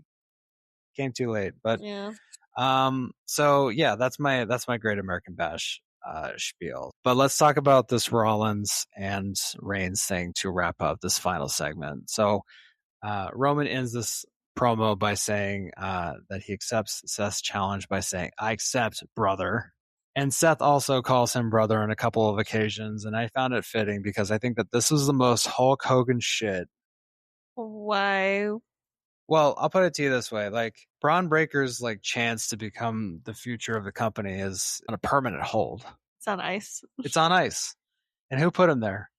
But Yeah. so yeah, that's my Great American Bash spiel. But let's talk about this Rollins and Reigns thing to wrap up this final segment. So Roman ends this promo by saying that he accepts Seth's challenge by saying, I accept, brother. And Seth also calls him brother on a couple of occasions. And I found it fitting because I think that this was the most Hulk Hogan shit. Why? Well, I'll put it to you this way. Like, Braun Breaker's like chance to become the future of the company is on a permanent hold. It's on ice. It's on ice. And who put him there?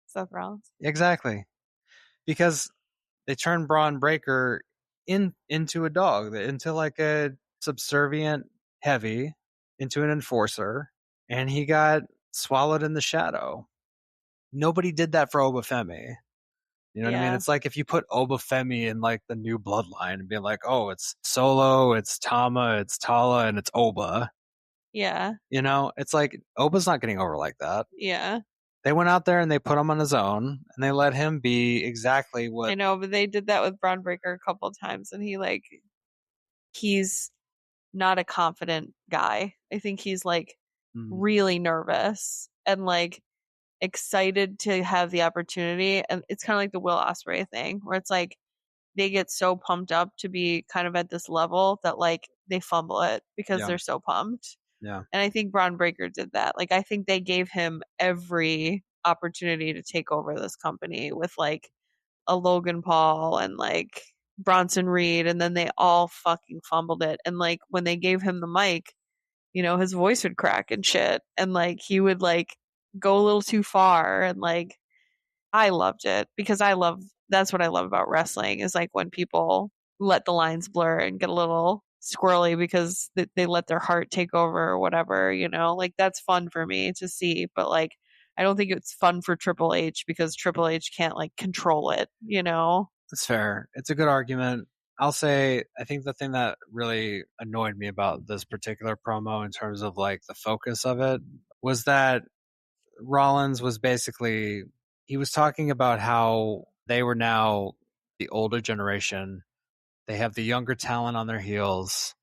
Seth Rollins. Exactly. Because they turned Braun Breaker into a dog, into like a subservient heavy, into an enforcer, and he got swallowed in the shadow. Nobody did that for Obafemi. You know what I mean? Yeah. It's like if you put Obafemi in like the new bloodline and be like, oh, it's Solo, it's Tama, it's Tala, and it's Oba. Yeah. It's like Oba's not getting over like that. Yeah. They went out there and they put him on his own and they let him be exactly I what. know, but they did that with Braun Breaker a couple of times, and he's not a confident guy. I think he's like really nervous and like excited to have the opportunity. And it's kind of like the Will Ospreay thing where it's like they get so pumped up to be kind of at this level that like they fumble it because Yeah. they're so pumped. Yeah. And I think Braun Breaker did that. Like, I think they gave him every opportunity to take over this company with like a Logan Paul and like Bronson Reed, and then they all fucking fumbled it. And like when they gave him the mic, his voice would crack and shit, and like he would like go a little too far, and like I loved it because that's what I love about wrestling is like when people let the lines blur and get a little squirrely because they let their heart take over or whatever, like that's fun for me to see. But like, I don't think it's fun for Triple H because Triple H can't like control it. That's fair. It's a good argument. I'll say, I think the thing that really annoyed me about this particular promo in terms of like the focus of it was that Rollins was basically, he was talking about how they were now the older generation. They have the younger talent on their heels,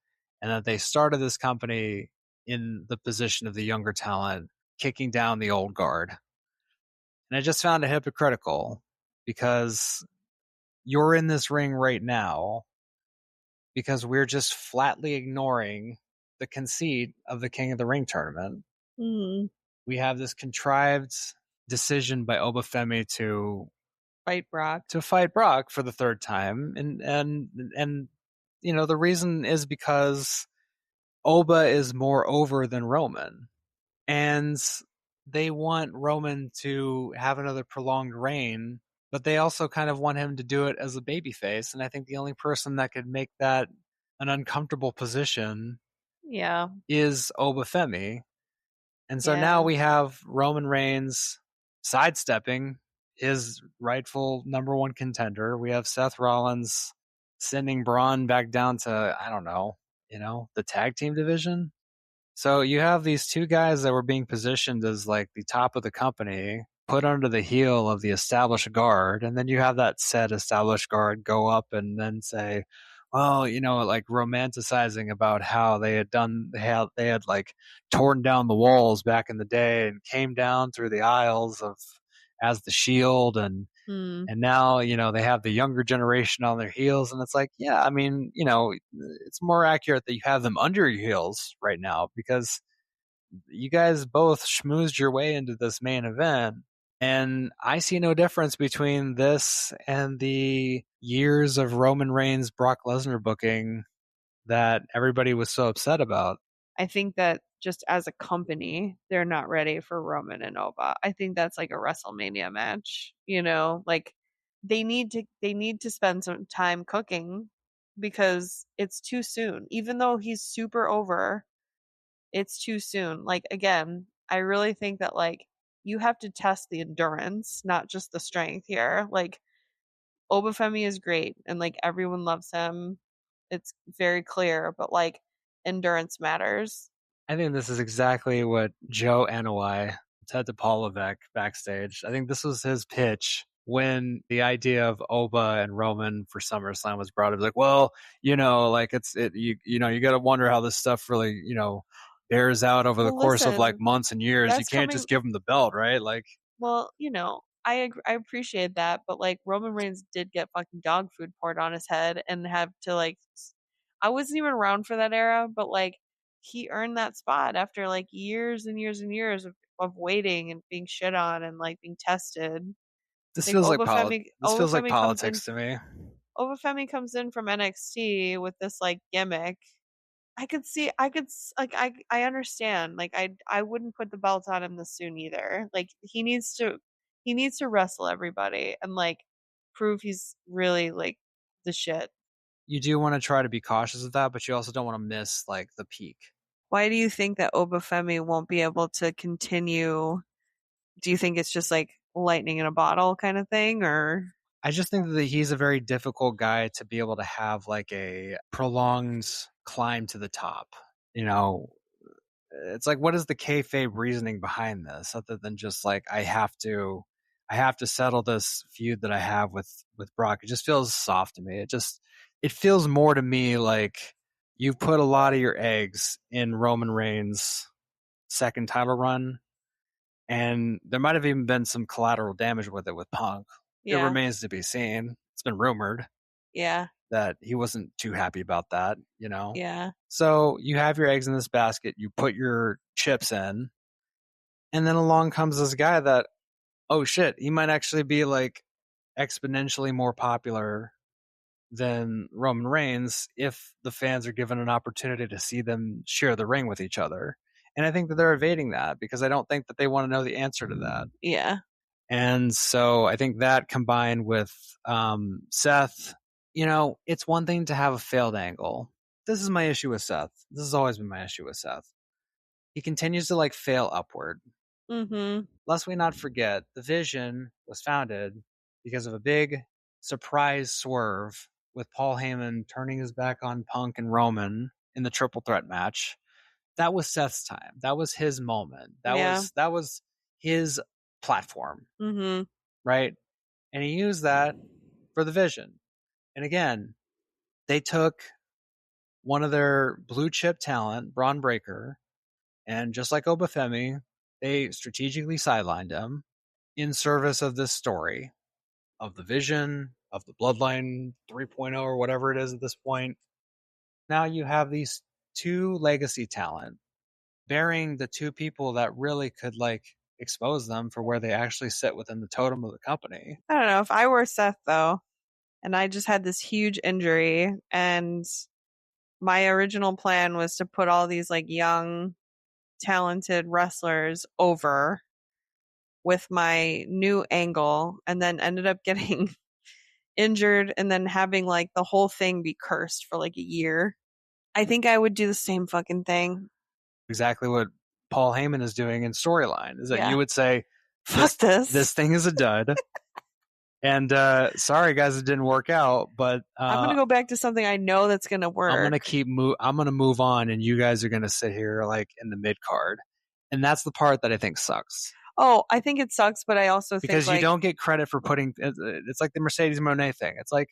and that they started this company in the position of the younger talent, kicking down the old guard. And I just found it hypocritical because you're in this ring right now because we're just flatly ignoring the conceit of the King of the Ring tournament. Mm-hmm. We have this contrived decision by Obafemi to fight Brock for the third time, and the reason is because Oba is more over than Roman, and they want Roman to have another prolonged reign, but they also kind of want him to do it as a babyface. And I think the only person that could make that an uncomfortable position is Obafemi. And so now we have Roman Reigns sidestepping his rightful number one contender. We have Seth Rollins sending Braun back down to, I don't know, the tag team division. So you have these two guys that were being positioned as like the top of the company, put under the heel of the established guard, and then you have that said established guard go up and then say, well, like romanticizing about how they had like torn down the walls back in the day and came down through the aisles of as the Shield, and now they have the younger generation on their heels, and it's like, yeah, I mean, it's more accurate that you have them under your heels right now because you guys both schmoozed your way into this main event. And I see no difference between this and the years of Roman Reigns, Brock Lesnar booking that everybody was so upset about. I think that just as a company, they're not ready for Roman and Oba. I think that's like a WrestleMania match, like they need to spend some time cooking because it's too soon. Even though he's super over, it's too soon. Like again, I really think that like you have to test the endurance, not just the strength here. Like Obafemi is great and like everyone loves him. It's very clear, but like endurance matters. I think this is exactly what Joe Anoa'i said to Paul Levesque backstage. I think this was his pitch when the idea of Oba and Roman for SummerSlam was brought up. Like, well, like you got to wonder how this stuff really, bears out over the Well, course of like listen, months and years. You that's can't coming. just give him the belt, right? Like, Well, I appreciate that, but like Roman Reigns did get fucking dog food poured on his head and have to like I wasn't even around for that era, but like he earned that spot after like years and years and years of waiting and being shit on and like being tested. this Like feels like this feels like Obafemi comes in politics to me. Obafemi comes in from NXT with this like gimmick. I understand. Like I wouldn't put the belt on him this soon either. Like he needs to wrestle everybody and like prove he's really like the shit. You do want to try to be cautious of that, but you also don't want to miss like the peak. Why do you think that Obafemi won't be able to continue? Do you think it's just like lightning in a bottle kind of thing or I just think that he's a very difficult guy to be able to have like a prolonged climb to the top. It's like, what is the kayfabe reasoning behind this, other than just like I have to settle this feud that I have with Brock. It just feels soft to me. It feels more to me like you've put a lot of your eggs in Roman Reigns' second title run, and there might have even been some collateral damage with it with Punk. It yeah. remains to be seen. It's been rumored Yeah. that he wasn't too happy about that. Yeah. So you have your eggs in this basket, you put your chips in, and then along comes this guy that, oh shit, he might actually be like exponentially more popular than Roman Reigns if the fans are given an opportunity to see them share the ring with each other. And I think that they're evading that because I don't think that they want to know the answer to that. Yeah. And so I think that combined with Seth, it's one thing to have a failed angle. This is my issue with Seth. This has always been my issue with Seth. He continues to like fail upward. Mhm. Lest we not forget, the Vision was founded because of a big surprise swerve with Paul Heyman turning his back on Punk and Roman in the triple threat match. That was Seth's time. That was his moment. Yeah. That was his platform, Mhm. right? And he used that for the Vision. And again, they took one of their blue chip talent, Braun Breaker, and just like Obafemi, they strategically sidelined him in service of this story of the Vision, of the Bloodline 3.0 or whatever it is at this point. Now you have these two legacy talent bearing the two people that really could like expose them for where they actually sit within the totem of the company. I don't know if I were Seth though, and I just had this huge injury, and my original plan was to put all these like young, talented wrestlers over with my new angle, and then ended up getting injured and then having like the whole thing be cursed for like a year. I think I would do the same fucking thing. Exactly what Paul Heyman is doing in storyline is that Yeah. you would say Fuck this this. thing is a dud. And sorry guys, it didn't work out, but I'm gonna go back to something I know that's gonna I'm work. gonna move on, and you guys are gonna sit here like in the mid card, and that's the part that I think sucks Oh, I think it sucks, but I also think because you like don't get credit for putting. It's like the Mercedes Monet thing. It's like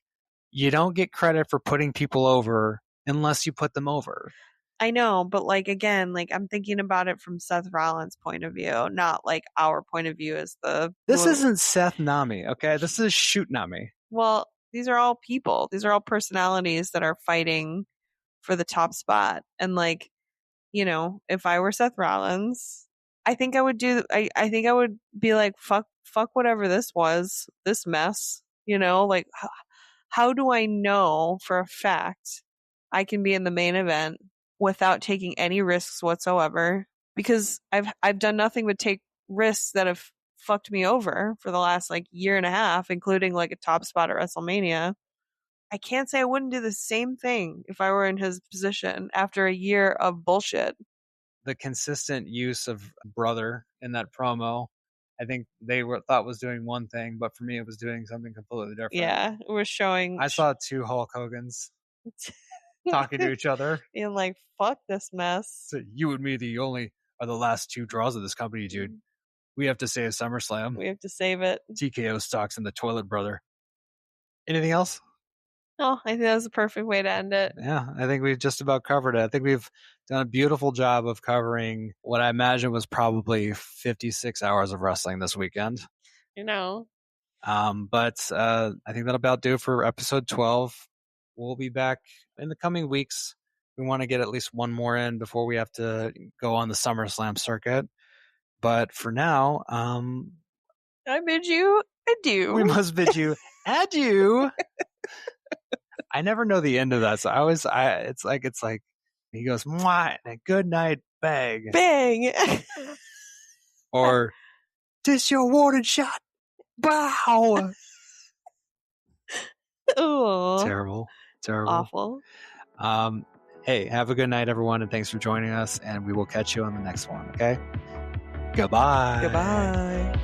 you don't get credit for putting people over unless you put them over. I know, but like again, like I'm thinking about it from Seth Rollins' point of view, not like our point of view as the This isn't Seth Nami, okay? This is Shootnami. well, these are all people. These are all personalities that are fighting for the top spot. And like, if I were Seth Rollins, I think I would be like, fuck whatever this was, this mess, like how do I know for a fact I can be in the main event without taking any risks whatsoever? Because I've done nothing but take risks that have fucked me over for the last like year and a half, including like a top spot at WrestleMania. I can't say I wouldn't do the same thing if I were in his position after a year of bullshit. The consistent use of brother in that promo, I think they thought was doing one thing, but for me, it was doing something completely different. Yeah, it was showing. I saw two Hulk Hogans talking to each other. Being like, fuck this mess. So you and me are the last two draws of this company, dude. We have to save SummerSlam. We have to save it. TKO stocks in the toilet, brother. Anything else? Oh, I think that was the perfect way to end it. Yeah, I think we've just about covered it. I think we've done a beautiful job of covering what I imagine was probably 56 hours of wrestling this weekend. You know. But I think that'll about do it for episode 12. We'll be back in the coming weeks. We want to get at least one more in before we have to go on the SummerSlam circuit. But for now, I bid you adieu. We must bid you adieu. I never know the end of that, so it's like he goes, "Mwah," and good night, bang, bang, or this your warning shot, bow. Oh, terrible, awful. Hey, have a good night, everyone, and thanks for joining us. And we will catch you on the next one. Okay, goodbye.